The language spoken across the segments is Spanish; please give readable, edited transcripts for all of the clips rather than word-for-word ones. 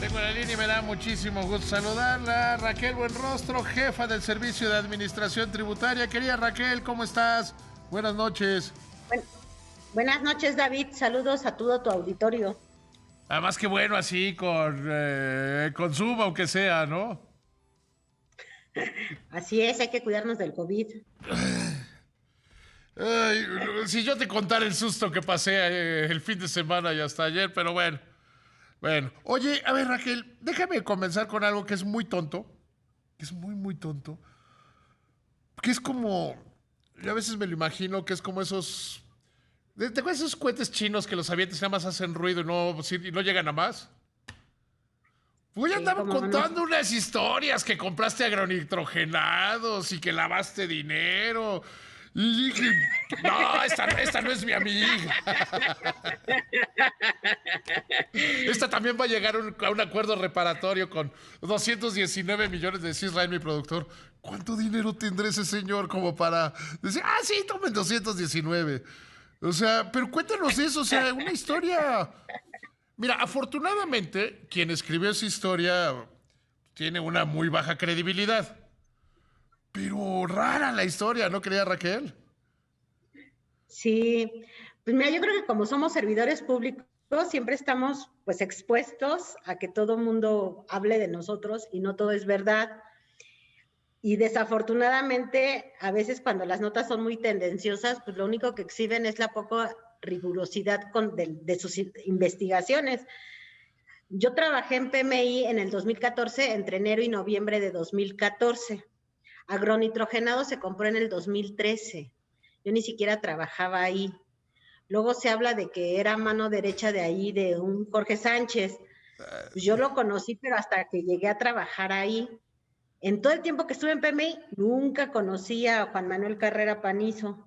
Tengo la línea y me da muchísimo gusto saludarla. Raquel Buenrostro, jefa del Servicio de Administración Tributaria. Querida Raquel, ¿cómo estás? Buenas noches. Buen- Buenas noches, David. Saludos a todo tu auditorio. Además que bueno, así con Zoom, aunque sea, ¿no? Así es, hay que cuidarnos del COVID. Ay, si yo te contara el susto que pasé el fin de semana y hasta ayer, pero bueno. Bueno, oye, a ver Raquel, déjame comenzar con algo que es muy tonto, que es muy, muy tonto, que es como, yo a veces me lo imagino que es como esos, ¿te acuerdas de esos cohetes chinos que los avientas y nada más hacen ruido y no llegan a más? Pues ya Sí, andaban como no. contando unas historias que compraste agronitrogenados y que lavaste dinero. Y dije, no, esta no es mi amiga. Esta también va a llegar a un acuerdo reparatorio con 219 millones, decía Israel, mi productor. ¿Cuánto dinero tendrá ese señor como para decir, sí, tomen 219? O sea, pero cuéntanos eso, o sea, una historia. Mira, afortunadamente, quien escribió esa historia tiene una muy baja credibilidad. Pero rara la historia, ¿no creía Raquel? Sí, pues mira, yo creo que como somos servidores públicos, siempre estamos pues expuestos a que todo mundo hable de nosotros y no todo es verdad. Y desafortunadamente, a veces cuando las notas son muy tendenciosas, pues lo único que exhiben es la poca rigurosidad de sus investigaciones. Yo trabajé en PMI en el 2014, entre enero y noviembre de 2014. Agronitrogenado se compró en el 2013. Yo ni siquiera trabajaba ahí. Luego se habla de que era mano derecha de ahí, de un Jorge Sánchez. Pues yo lo conocí, pero hasta que llegué a trabajar ahí. En todo el tiempo que estuve en PMI, nunca conocí a Juan Manuel Carrera Panizo.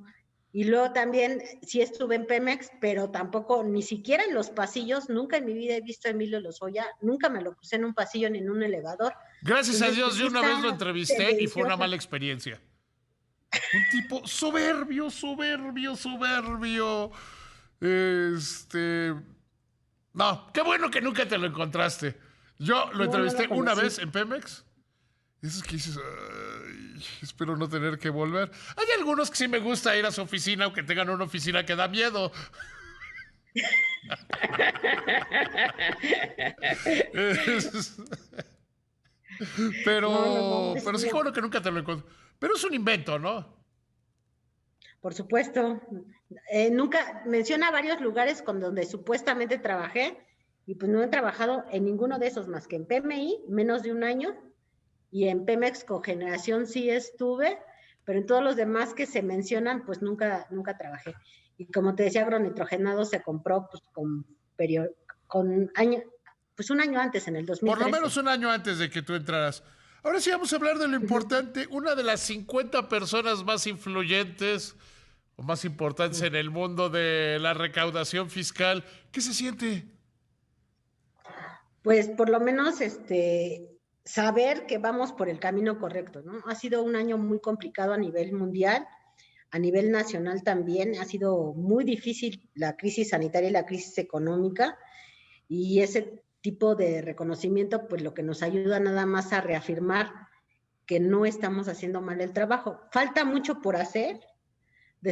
Y luego también sí estuve en Pemex, pero tampoco, ni siquiera en los pasillos, nunca en mi vida he visto a Emilio Lozoya, nunca me lo crucé en un pasillo ni en un elevador. Gracias a Entonces, Dios, pues sí yo una está vez lo entrevisté y fue una tendencioso. mala experiencia. Un tipo soberbio, soberbio, soberbio. Este. No, qué bueno que nunca te lo encontraste. Yo lo No, no entrevisté lo una conocí. vez en Pemex. Y eso es que dices, "Ay, espero no tener que volver". Hay algunos que sí me gusta ir a su oficina, aunque tengan una oficina que da miedo. Es- No, no, no, pero sí, qué no, bueno que nunca te lo encontré. Pero es un invento, ¿no? por supuesto. Nunca menciona varios lugares con donde supuestamente trabajé y pues no he trabajado en ninguno de esos más que en PMI, menos de un año, y en Pemex Cogeneración sí estuve, pero en todos los demás que se mencionan, pues nunca trabajé. Y como te decía, agronitrogenado se compró pues con año, pues un año antes, en el Por lo menos 2013. un año antes de que tú entraras. Ahora sí vamos a hablar de lo importante. Una de las 50 personas más influyentes o más importantes en el mundo de la recaudación fiscal. ¿Qué se siente? Pues por lo menos saber que vamos por el camino correcto, ¿no? Ha sido un año muy complicado a nivel mundial, a nivel nacional también, ha sido muy difícil la crisis sanitaria y la crisis económica, y ese tipo de reconocimiento, pues lo que nos ayuda nada más a reafirmar que no estamos haciendo mal el trabajo. Falta mucho por hacer.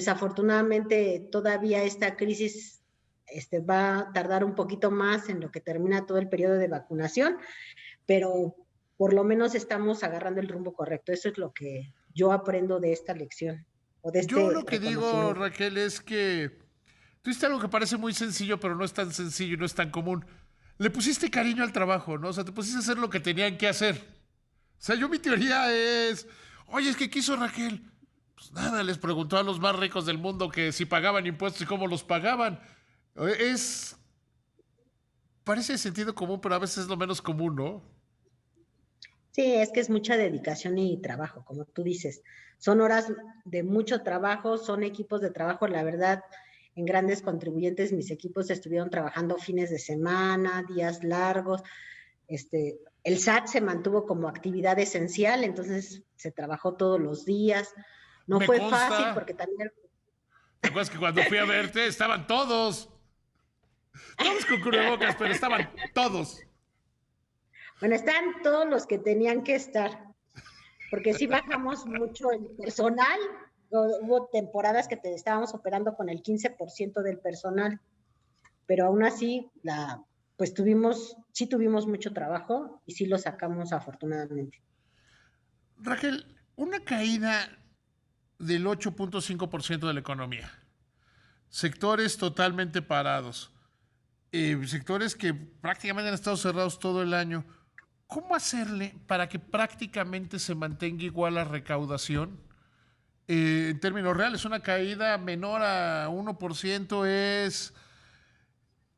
Desafortunadamente, todavía esta crisis va a tardar un poquito más en lo que termina todo el periodo de vacunación, pero por lo menos estamos agarrando el rumbo correcto. Eso es lo que yo aprendo de esta lección o de Yo este lo que digo, reconocimiento. Raquel, es que tú hiciste algo que parece muy sencillo, pero no es tan sencillo y no es tan común. Le pusiste cariño al trabajo, ¿no? O sea, te pusiste a hacer lo que tenían que hacer. O sea, yo mi teoría es, oye, es que quiso Raquel. Pues nada, les preguntó a los más ricos del mundo que si pagaban impuestos y cómo los pagaban. Es, parece de sentido común, pero a veces es lo menos común, ¿no? Sí, es que es mucha dedicación y trabajo, como tú dices. Son horas de mucho trabajo, son equipos de trabajo, la verdad, en grandes contribuyentes, mis equipos estuvieron trabajando fines de semana, días largos. El SAT se mantuvo como actividad esencial, entonces se trabajó todos los días. No Me fue fácil consta. porque también, ¿Te acuerdas que cuando fui a verte estaban todos? Todos con cubrebocas, pero estaban todos. Bueno, están todos los que tenían que estar, porque sí bajamos mucho el personal. Hubo temporadas que estábamos operando con el 15% del personal, pero aún así, pues sí tuvimos mucho trabajo y sí lo sacamos afortunadamente. Raquel, una caída del 8.5% de la economía, sectores totalmente parados, sectores que prácticamente han estado cerrados todo el año. ¿Cómo hacerle para que prácticamente se mantenga igual la recaudación? En términos reales, una caída menor a 1% es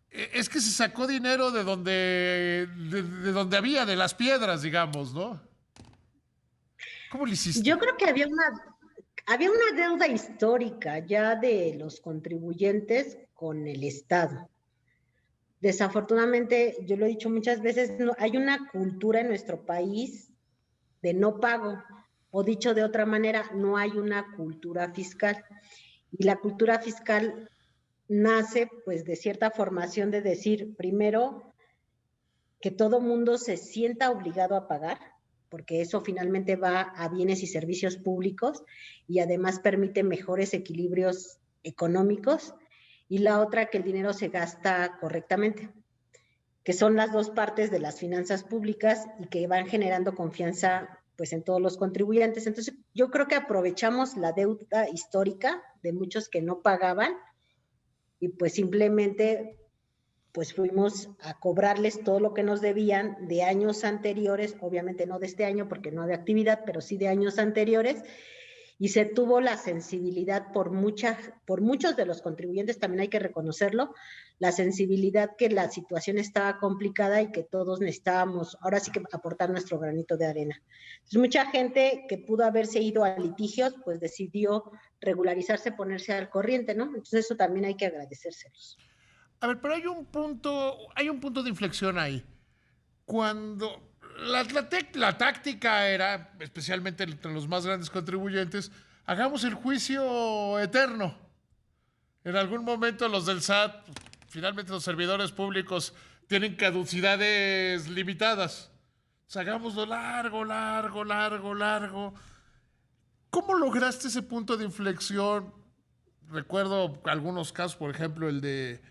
que se sacó dinero de donde había, de las piedras, digamos, ¿no? ¿Cómo lo hiciste? Yo creo que había una deuda histórica ya de los contribuyentes con el Estado. Desafortunadamente, yo lo he dicho muchas veces, hay una cultura en nuestro país de no pago, o dicho de otra manera, no hay una cultura fiscal. Y la cultura fiscal nace pues de cierta formación de decir, primero, que todo mundo se sienta obligado a pagar, porque eso finalmente va a bienes y servicios públicos y además permite mejores equilibrios económicos, y la otra, que el dinero se gasta correctamente, que son las dos partes de las finanzas públicas y que van generando confianza pues en todos los contribuyentes. Entonces, yo creo que aprovechamos la deuda histórica de muchos que no pagaban y pues simplemente pues fuimos a cobrarles todo lo que nos debían de años anteriores, obviamente no de este año porque no había actividad, pero sí de años anteriores, y se tuvo la sensibilidad por muchos de los contribuyentes, también hay que reconocerlo, la sensibilidad que la situación estaba complicada y que todos necesitábamos, ahora sí que aportar nuestro granito de arena. Entonces, mucha gente que pudo haberse ido a litigios, pues decidió regularizarse, ponerse al corriente, ¿no? Entonces, eso también hay que agradecérselos. A ver, pero hay un punto de inflexión ahí. Cuando la táctica era, especialmente entre los más grandes contribuyentes, hagamos el juicio eterno. En algún momento los del SAT, finalmente los servidores públicos, tienen caducidades limitadas. Hagámoslo largo, largo, largo, largo. ¿Cómo lograste ese punto de inflexión? Recuerdo algunos casos, por ejemplo, el de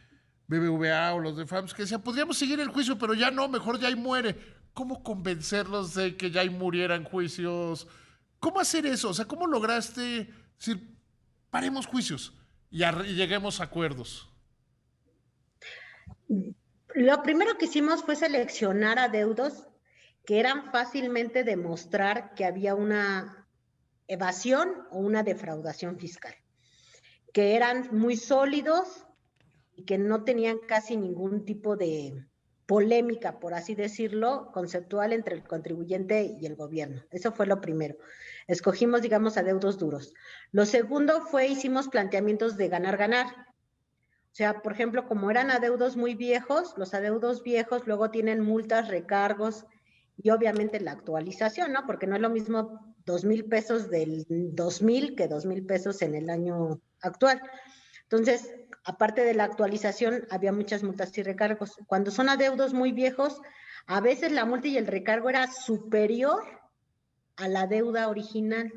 BBVA o los de FAMS, que decían, podríamos seguir el juicio, pero ya no, mejor ya ahí muere. ¿Cómo convencerlos de que ya ahí murieran juicios? ¿Cómo hacer eso? O sea, ¿cómo lograste decir, paremos juicios y lleguemos a acuerdos? Lo primero que hicimos fue seleccionar adeudos que eran fácilmente demostrar que había una evasión o una defraudación fiscal, que eran muy sólidos y que no tenían casi ningún tipo de polémica, por así decirlo, conceptual entre el contribuyente y el gobierno. Eso fue lo primero. Escogimos, digamos, adeudos duros. Lo segundo fue, hicimos planteamientos de ganar-ganar. O sea, por ejemplo, como eran adeudos muy viejos, los adeudos viejos luego tienen multas, recargos y obviamente la actualización, ¿no? Porque no es lo mismo 2,000 pesos del 2000 que 2,000 pesos en el año actual. Entonces, aparte de la actualización, había muchas multas y recargos. Cuando son adeudos muy viejos, a veces la multa y el recargo era superior a la deuda original.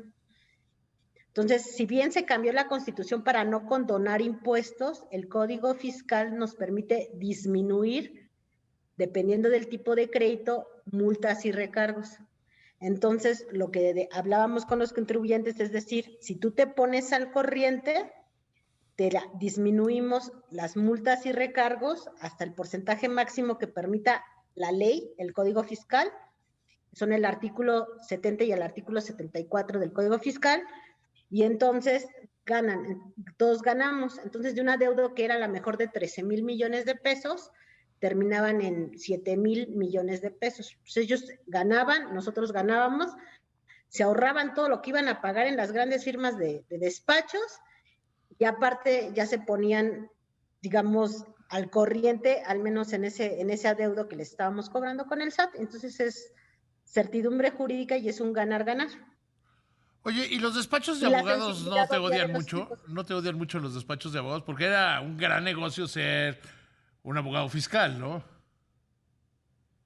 Entonces, si bien se cambió la Constitución para no condonar impuestos, el Código Fiscal nos permite disminuir, dependiendo del tipo de crédito, multas y recargos. Entonces, lo que hablábamos con los contribuyentes es decir, si tú te pones al corriente, disminuimos las multas y recargos hasta el porcentaje máximo que permita la ley, el Código Fiscal, son el artículo 70 y el artículo 74 del Código Fiscal, y entonces todos ganamos. Entonces, de una deuda que era la mejor de 13,000 millones de pesos, terminaban en 7,000 millones de pesos. Entonces, ellos ganaban, nosotros ganábamos, se ahorraban todo lo que iban a pagar en las grandes firmas de despachos, y aparte ya se ponían, digamos, al corriente, al menos en ese adeudo que le estábamos cobrando con el SAT. Entonces es certidumbre jurídica y es un ganar-ganar. Oye, ¿y los despachos de Y la abogados no sensibilidad te obvia de odian los mucho? equipos. ¿No te odian mucho los despachos de abogados? Porque era un gran negocio ser un abogado fiscal, ¿no?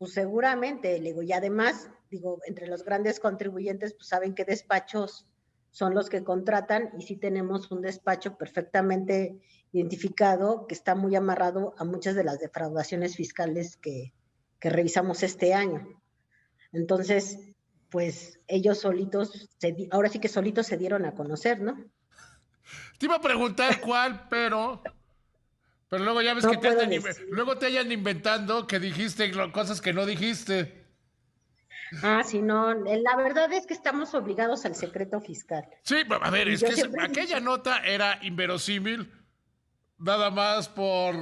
Pues seguramente, le digo, y además, digo, entre los grandes contribuyentes, pues saben qué despachos son los que contratan y sí tenemos un despacho perfectamente identificado que está muy amarrado a muchas de las defraudaciones fiscales que revisamos este año. Entonces, pues ellos solitos, ahora sí que solitos se dieron a conocer, ¿no? Te iba a preguntar cuál, pero luego ya ves que No puedo decir. luego te hayan inventando que dijiste cosas que no dijiste. Ah, sí, no, la verdad es que estamos obligados al secreto fiscal. Sí, a ver, Y es yo que siempre he aquella dicho, nota era inverosímil, nada más por...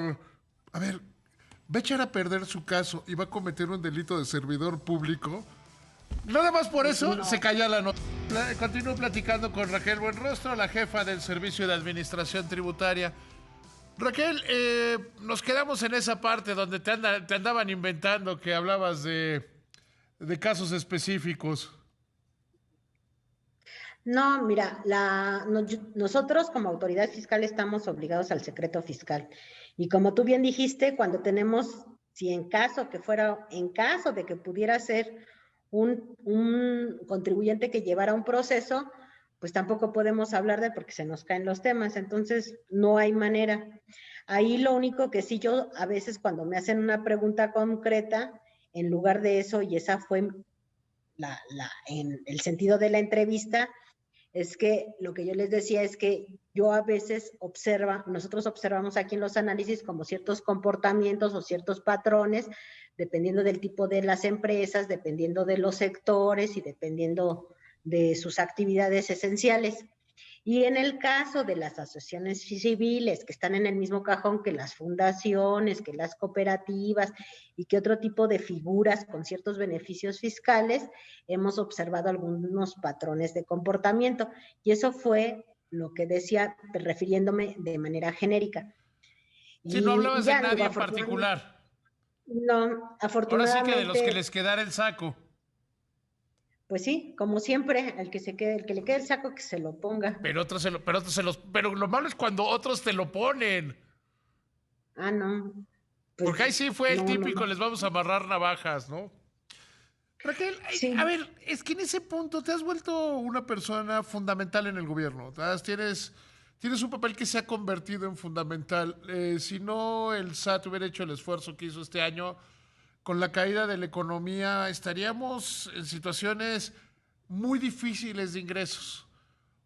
A ver, va a echar a perder su caso y va a cometer un delito de servidor público. Nada más por eso se no, calla la nota. Continúo platicando con Raquel Buenrostro, la jefa del Servicio de Administración Tributaria. Raquel, nos quedamos en esa parte donde te andaban inventando que hablabas de casos específicos. no, mira, nosotros como autoridad fiscal estamos obligados al secreto fiscal. Y como tú bien dijiste, cuando tenemos, si en caso de que pudiera ser un contribuyente que llevara un proceso, pues tampoco podemos hablar de él porque se nos caen los temas. Entonces, no hay manera. Ahí lo único que sí yo, a veces cuando me hacen una pregunta concreta, en lugar de eso, y esa fue en el sentido de la entrevista, es que lo que yo les decía es que yo a veces nosotros observamos aquí en los análisis como ciertos comportamientos o ciertos patrones, dependiendo del tipo de las empresas, dependiendo de los sectores y dependiendo de sus actividades esenciales. Y en el caso de las asociaciones civiles que están en el mismo cajón que las fundaciones, que las cooperativas y que otro tipo de figuras con ciertos beneficios fiscales, hemos observado algunos patrones de comportamiento. Y eso fue lo que decía, refiriéndome de manera genérica. Si no Y hablabas de ya, digo, nadie en afortunadamente, particular. no, Ahora sí que de los que afortunadamente, les quedara el saco. pues sí, como siempre, el que le quede el saco que se lo ponga. Pero lo malo es cuando otros te lo ponen. Ah, no, Porque pues ahí sí fue el no, no, típico, no. les vamos a amarrar navajas, ¿no? Raquel, a Sí, ver, es que en ese punto te has vuelto una persona fundamental en el gobierno. Tienes un papel que se ha convertido en fundamental. Si no el SAT hubiera hecho el esfuerzo que hizo este año, con la caída de la economía estaríamos en situaciones muy difíciles de ingresos.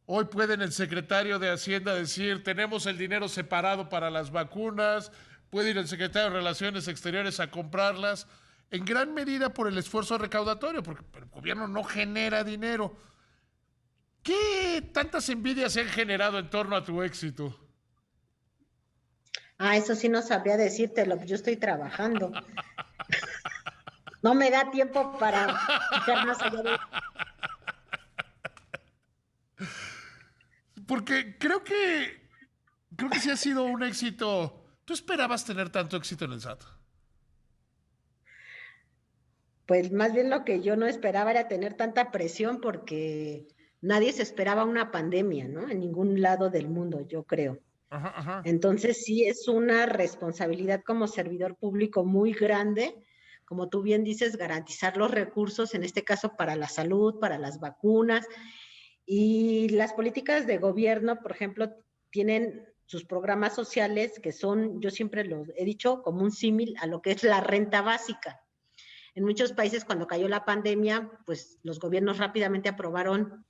Hoy pueden el secretario de Hacienda decir, tenemos el dinero separado para las vacunas, puede ir el secretario de Relaciones Exteriores a comprarlas, en gran medida por el esfuerzo recaudatorio, porque el gobierno no genera dinero. ¿Qué tantas envidias se han generado en torno a tu éxito? eso sí no sabría decírtelo, yo estoy trabajando. No me da tiempo para fijar más allá de... Porque creo que sí ha sido un éxito. ¿Tú esperabas tener tanto éxito en el SAT? Pues más bien lo que yo no esperaba era tener tanta presión porque nadie se esperaba una pandemia, ¿no? En ningún lado del mundo, yo creo. Ajá, ajá. Entonces sí es una responsabilidad como servidor público muy grande, como tú bien dices, garantizar los recursos, en este caso para la salud, para las vacunas. Y las políticas de gobierno, por ejemplo, tienen sus programas sociales que son, yo siempre lo he dicho, como un símil a lo que es la renta básica. En muchos países, cuando cayó la pandemia, pues los gobiernos rápidamente aprobaron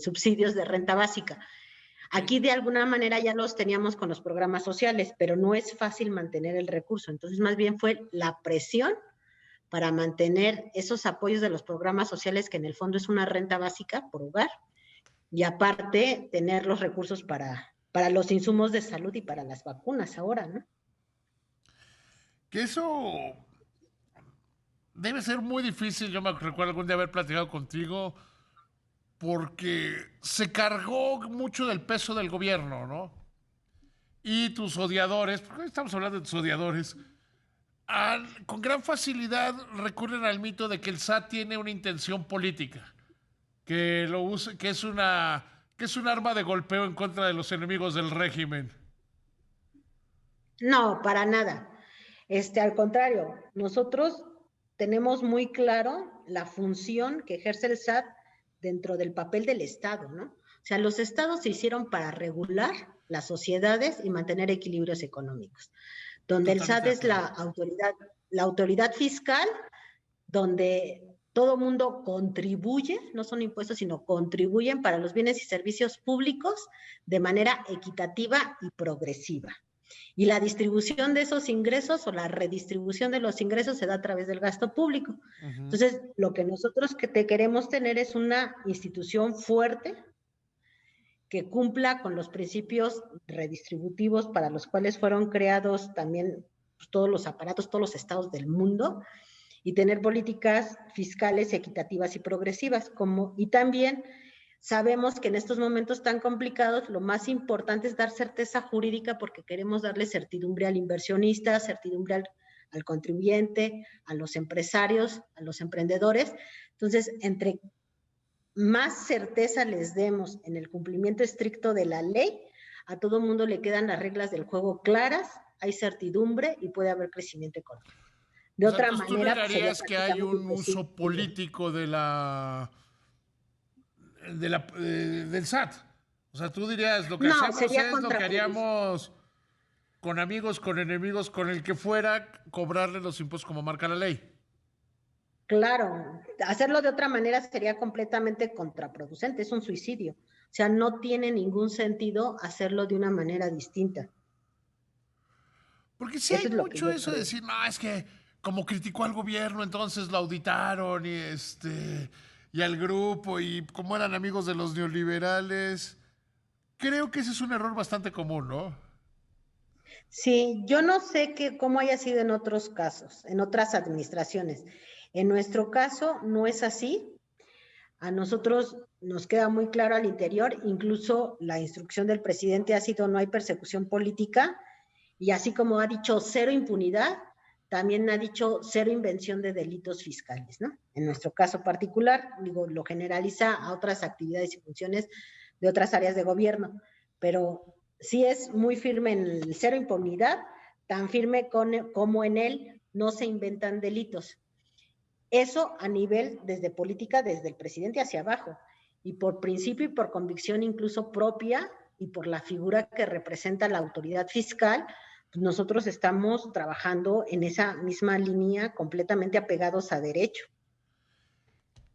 subsidios de renta básica. Sí. Aquí de alguna manera ya los teníamos con los programas sociales, pero no es fácil mantener el recurso. Entonces, más bien fue la presión para mantener esos apoyos de los programas sociales, que en el fondo es una renta básica por hogar, y aparte tener los recursos para los insumos de salud y para las vacunas ahora, ¿no? Que eso debe ser muy difícil. Yo me recuerdo algún día haber platicado contigo porque se cargó mucho del peso del gobierno, ¿no? Y tus odiadores, porque hoy estamos hablando de tus odiadores, con gran facilidad recurren al mito de que el SAT tiene una intención política, que lo usa, que es un arma de golpeo en contra de los enemigos del régimen. No, para nada. Al contrario, nosotros tenemos muy claro la función que ejerce el SAT dentro del papel del Estado, ¿no? O sea, los estados se hicieron para regular las sociedades y mantener equilibrios económicos, donde el Totalmente SAT de es acuerdo. la autoridad fiscal, donde todo mundo contribuye, no son impuestos, sino contribuyen para los bienes y servicios públicos de manera equitativa y progresiva. Y la distribución de esos ingresos o la redistribución de los ingresos se da a través del gasto público. Entonces, lo que nosotros queremos tener es una institución fuerte que cumpla con los principios redistributivos para los cuales fueron creados también pues, todos los aparatos, todos los estados del mundo, y tener políticas fiscales equitativas y progresivas, y también sabemos que en estos momentos tan complicados lo más importante es dar certeza jurídica porque queremos darle certidumbre al inversionista, certidumbre al contribuyente, a los empresarios, a los emprendedores. Entonces, entre más certeza les demos en el cumplimiento estricto de la ley, a todo mundo le quedan las reglas del juego claras, hay certidumbre y puede haber crecimiento económico. De O sea, otra entonces tú manera, pues sería negarías que hay prácticamente un imposible. uso político del SAT. O sea, tú dirías, lo que No, hacemos sería es lo que contraproducente. haríamos con amigos, con enemigos, con el que fuera, cobrarle los impuestos como marca la ley. Claro, hacerlo de otra manera sería completamente contraproducente, es un suicidio. O sea, no tiene ningún sentido hacerlo de una manera distinta. Porque sí hay Eso es lo que mucho yo eso de creo. decir, no, es que como criticó al gobierno, entonces lo auditaron y al grupo, y como eran amigos de los neoliberales. Creo que ese es un error bastante común, ¿no? Sí, yo no sé cómo haya sido en otros casos, en otras administraciones. En nuestro caso no es así. A nosotros nos queda muy claro al interior, incluso la instrucción del presidente ha sido no hay persecución política, y así como ha dicho cero impunidad, también ha dicho cero invención de delitos fiscales, ¿no? En nuestro caso particular, digo, lo generaliza a otras actividades y funciones de otras áreas de gobierno, pero sí es muy firme en el cero impunidad, tan firme como en él no se inventan delitos. Eso a nivel desde política, desde el presidente hacia abajo, y por principio y por convicción incluso propia y por la figura que representa la autoridad fiscal, pues nosotros estamos trabajando en esa misma línea completamente apegados a derecho.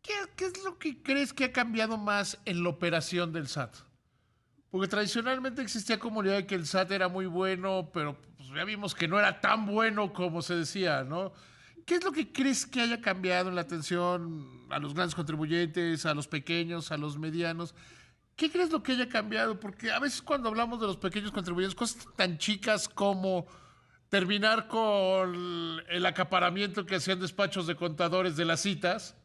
¿Qué es lo que crees que ha cambiado más en la operación del SAT? Porque tradicionalmente existía como la idea de que el SAT era muy bueno, pero pues ya vimos que no era tan bueno como se decía, ¿no? ¿Qué es lo que crees que haya cambiado en la atención a los grandes contribuyentes, a los pequeños, a los medianos? ¿Qué crees lo que haya cambiado? Porque a veces cuando hablamos de los pequeños contribuyentes, cosas tan chicas como terminar con el acaparamiento que hacían despachos de contadores de las citas,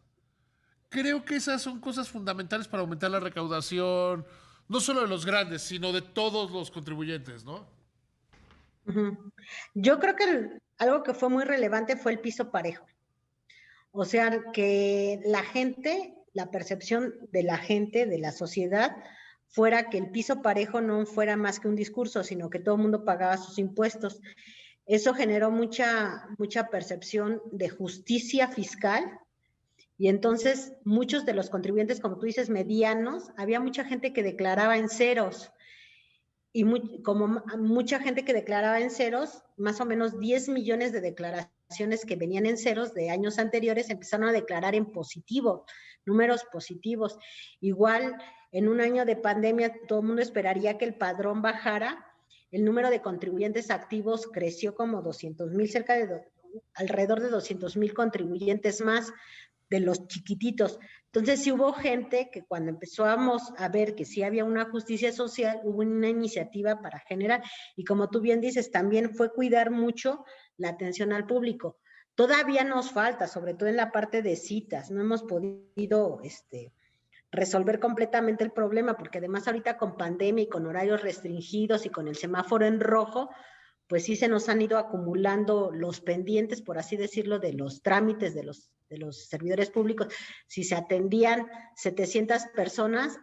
creo que esas son cosas fundamentales para aumentar la recaudación, no solo de los grandes, sino de todos los contribuyentes, ¿no? Uh-huh. Yo creo que algo que fue muy relevante fue el piso parejo. O sea, que la gente, la percepción de la gente, de la sociedad, fuera que el piso parejo no fuera más que un discurso, sino que todo el mundo pagaba sus impuestos. Eso generó mucha percepción de justicia fiscal, y entonces muchos de los contribuyentes, como tú dices, medianos, había mucha gente que declaraba en ceros, y como mucha gente que declaraba en ceros, más o menos 10 millones de declaraciones que venían en ceros de años anteriores empezaron a declarar en positivo, números positivos. Igual, en un año de pandemia, todo el mundo esperaría que el padrón bajara. El número de contribuyentes activos creció como 200,000, alrededor de 200,000 contribuyentes más de los chiquititos. Entonces sí hubo gente que cuando empezamos a ver que sí había una justicia social, hubo una iniciativa para generar, y como tú bien dices, también fue cuidar mucho la atención al público. Todavía nos falta, sobre todo en la parte de citas, no hemos podido resolver completamente el problema, porque además ahorita con pandemia y con horarios restringidos y con el semáforo en rojo, pues sí se nos han ido acumulando los pendientes, por así decirlo, de los trámites de los servidores públicos. Si se atendían 700 personas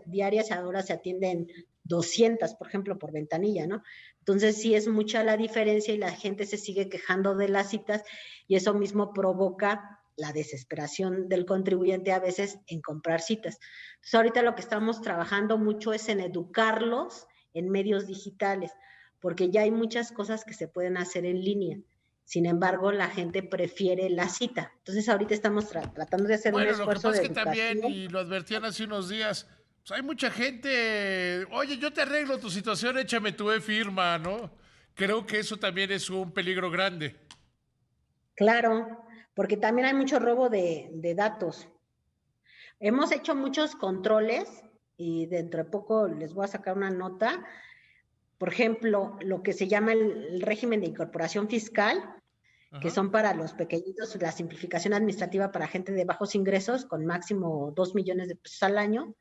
diarias, ahora se atienden 200, por ejemplo, por ventanilla, ¿no? Entonces sí es mucha la diferencia y la gente se sigue quejando de las citas y eso mismo provoca la desesperación del contribuyente a veces en comprar citas. Entonces ahorita lo que estamos trabajando mucho es en educarlos en medios digitales, porque ya hay muchas cosas que se pueden hacer en línea. Sin embargo, la gente prefiere la cita. Entonces ahorita estamos tratando de hacer un Bueno, lo que esfuerzo pasa de es que también, educación. y lo advertían hace unos días, pues hay mucha gente, oye, yo te arreglo tu situación, échame tu e-firma, ¿no? Creo que eso también es un peligro grande. Claro, porque también hay mucho robo de datos. Hemos hecho muchos controles y dentro de poco les voy a sacar una nota. Por ejemplo, lo que se llama el régimen de incorporación fiscal, que Ajá. son para los pequeñitos, la simplificación administrativa para gente de bajos ingresos con máximo 2 millones de pesos al año.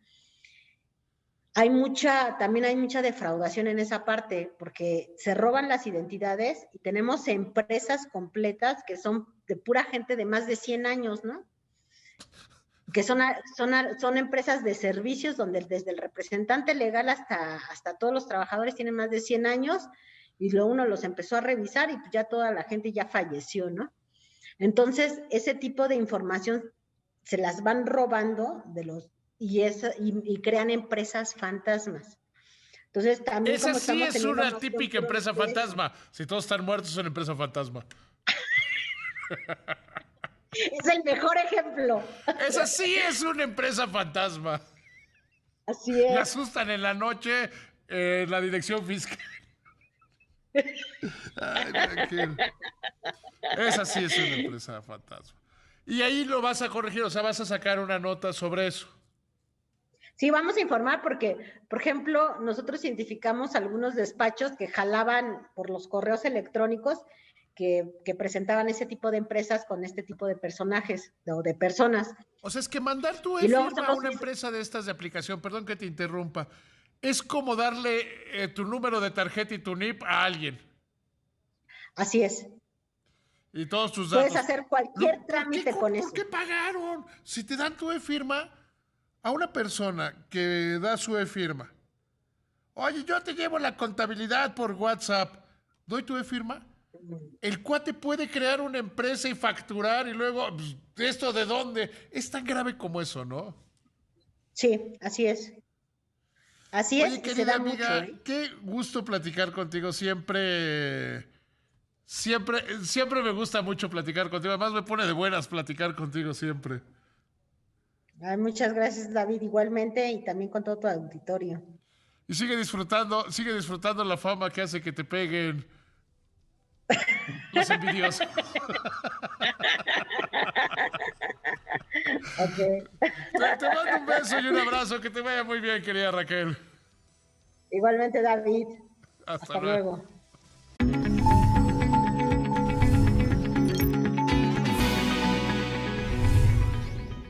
También hay mucha defraudación en esa parte, porque se roban las identidades y tenemos empresas completas que son de pura gente de más de 100 años, ¿no? Que son empresas de servicios donde desde el representante legal hasta todos los trabajadores tienen más de 100 años y uno los empezó a revisar y ya toda la gente ya falleció, ¿no? Entonces, ese tipo de información se las van robando y crean empresas fantasmas. Entonces, también Esa como sí estamos es teniendo una más típica control empresa de eso, fantasma. Si todos están muertos, es una empresa fantasma. es el mejor ejemplo. Esa sí es una empresa fantasma. Así Me es. asustan en la noche en la dirección fiscal. Ay, Raquel. Esa sí es una empresa fantasma. Y ahí lo vas a corregir, o sea, vas a sacar una nota sobre eso. Sí, vamos a informar porque, por ejemplo, nosotros identificamos algunos despachos que jalaban por los correos electrónicos que presentaban ese tipo de empresas con este tipo de personajes o de personas. O sea, es que mandar tu Y luego e-firma son a los una mismos. empresa de estas de aplicación, perdón que te interrumpa, es como darle tu número de tarjeta y tu NIP a alguien Así es. y todos tus Puedes datos. hacer cualquier ¿Por qué, trámite con por eso. qué pagaron? Si te dan tu e-firma a una persona que da su e-firma, oye, yo te llevo la contabilidad por WhatsApp, doy tu e-firma. El cuate puede crear una empresa y facturar y luego, pues, ¿esto de dónde? Es tan grave como eso, ¿no? Sí, así es. Así Oye, es y se querida da mucho, amiga, ¿eh? qué gusto platicar contigo. Siempre me gusta mucho platicar contigo. Además me pone de buenas platicar contigo siempre. Ay, muchas gracias, David, igualmente, y también con todo tu auditorio. Y sigue disfrutando la fama que hace que te peguen los envidiosos. Ok. Te mando un beso y un abrazo. Que te vaya muy bien, querida Raquel. Igualmente, David. Hasta Hasta luego. luego.